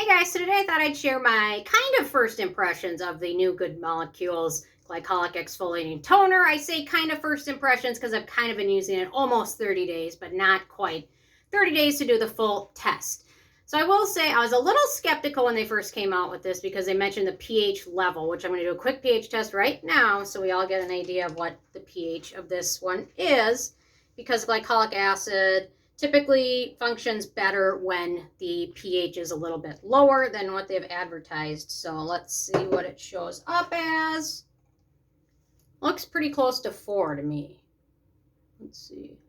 Hey guys, so today I thought I'd share my kind of first impressions of the new Good Molecules Glycolic Exfoliating Toner. I say kind of first impressions because I've kind of been using it almost 30 days, but not quite 30 days to do the full test. So I will say I was a little skeptical when they first came out with this because they mentioned the pH level, which I'm going to do a quick pH test right now so we all get an idea of what the pH of this one is, because glycolic acid typically functions better when the pH is a little bit lower than what they've advertised. So let's see what it shows up as. Looks pretty close to 4 to me. Let's see.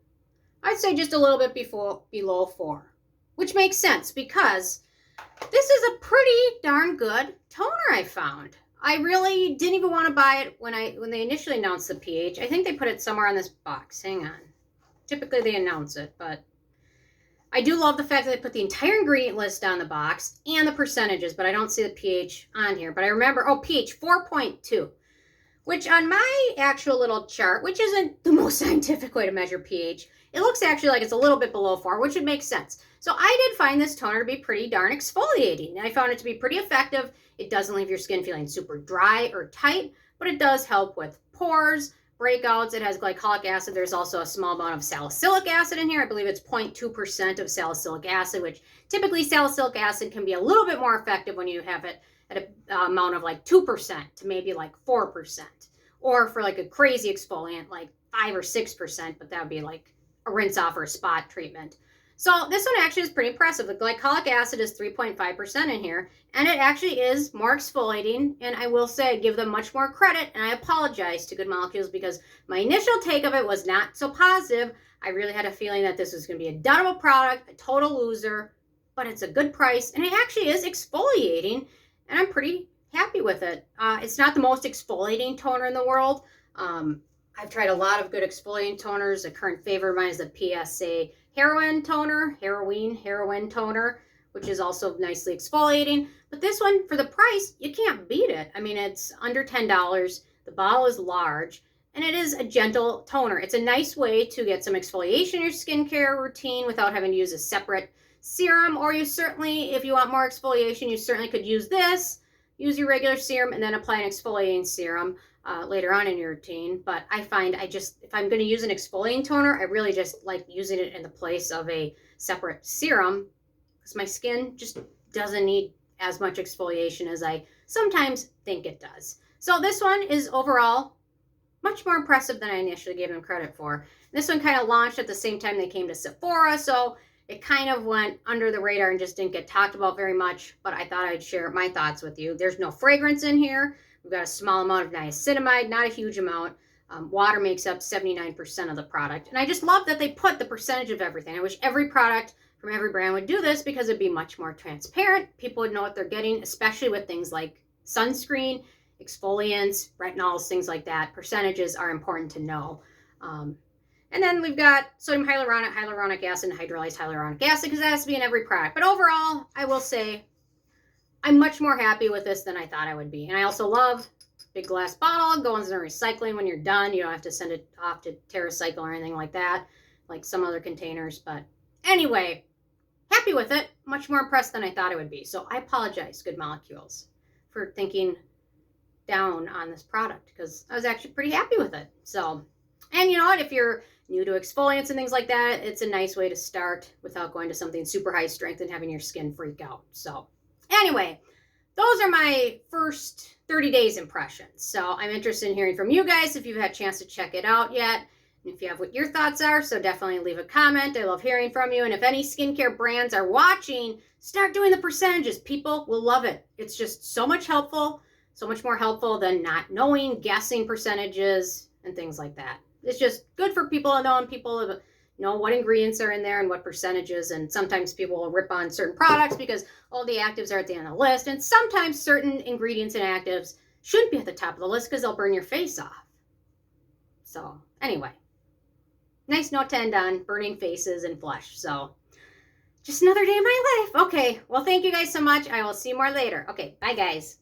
I'd say just a little bit below 4, which makes sense because this is a pretty darn good toner I found. I really didn't even want to buy it when they initially announced the pH. I think they put it somewhere on this box. Hang on. Typically they announce it, but I do love the fact that they put the entire ingredient list on the box and the percentages, but I don't see the pH on here. But I remember, pH 4.2, which on my actual little chart, which isn't the most scientific way to measure pH, it looks actually like it's a little bit below 4, which would make sense. So I did find this toner to be pretty darn exfoliating. I found it to be pretty effective. It doesn't leave your skin feeling super dry or tight, but it does help with pores, breakouts. It has glycolic acid. There's also a small amount of salicylic acid in here. I believe it's 0.2% of salicylic acid, which typically salicylic acid can be a little bit more effective when you have it at an amount of like 2% to maybe like 4%. Or for like a crazy exfoliant, like 5 or 6%, but that would be like a rinse off or a spot treatment. So this one actually is pretty impressive. The glycolic acid is 3.5% in here, and it actually is more exfoliating. And I will say I give them much more credit, and I apologize to Good Molecules because my initial take of it was not so positive. I really had a feeling that this was going to be a dud of a product, a total loser, but it's a good price, and it actually is exfoliating, and I'm pretty happy with it. It's not the most exfoliating toner in the world. I've tried a lot of good exfoliating toners. A current favorite of mine is the PSA Heroin toner, which is also nicely exfoliating. But this one, for the price, you can't beat it. I mean, it's under $10. The bottle is large, and it is a gentle toner. It's a nice way to get some exfoliation in your skincare routine without having to use a separate serum. Or you certainly, if you want more exfoliation, you certainly could use this, use your regular serum, and then apply an exfoliating serum later on in your routine. But I find if I'm going to use an exfoliating toner, I really just like using it in the place of a separate serum because my skin just doesn't need as much exfoliation as I sometimes think it does. So this one is overall much more impressive than I initially gave them credit for. This one kind of launched at the same time they came to Sephora, so it kind of went under the radar and just didn't get talked about very much, but I thought I'd share my thoughts with you. There's no fragrance in here. We've got a small amount of niacinamide, not a huge amount. Water makes up 79% of the product. And I just love that they put the percentage of everything. I wish every product from every brand would do this because it'd be much more transparent. People would know what they're getting, especially with things like sunscreen, exfoliants, retinols, things like that. Percentages are important to know. And then we've got sodium hyaluronic, hyaluronic acid, and hydrolyzed hyaluronic acid because that has to be in every product. But overall, I will say I'm much more happy with this than I thought I would be. And I also love big glass bottle, goes in recycling when you're done. You don't have to send it off to TerraCycle or anything like that, like some other containers. But anyway, happy with it. Much more impressed than I thought I would be. So I apologize, Good Molecules, for thinking down on this product because I was actually pretty happy with it. So, and you know what? If you're new to exfoliants and things like that, it's a nice way to start without going to something super high strength and having your skin freak out. So anyway, those are my first 30 days impressions. So I'm interested in hearing from you guys if you've had a chance to check it out yet. And if you have what your thoughts are, so definitely leave a comment. I love hearing from you. And if any skincare brands are watching, start doing the percentages. People will love it. It's just so much more helpful than not knowing, guessing percentages and things like that. It's just good for people to know, and people know what ingredients are in there and what percentages. And sometimes people will rip on certain products because all the actives are at the end of the list. And sometimes certain ingredients and actives shouldn't be at the top of the list because they'll burn your face off. So anyway, nice note to end on, burning faces and flesh. So just another day of my life. Okay, well, thank you guys so much. I will see you more later. Okay, bye guys.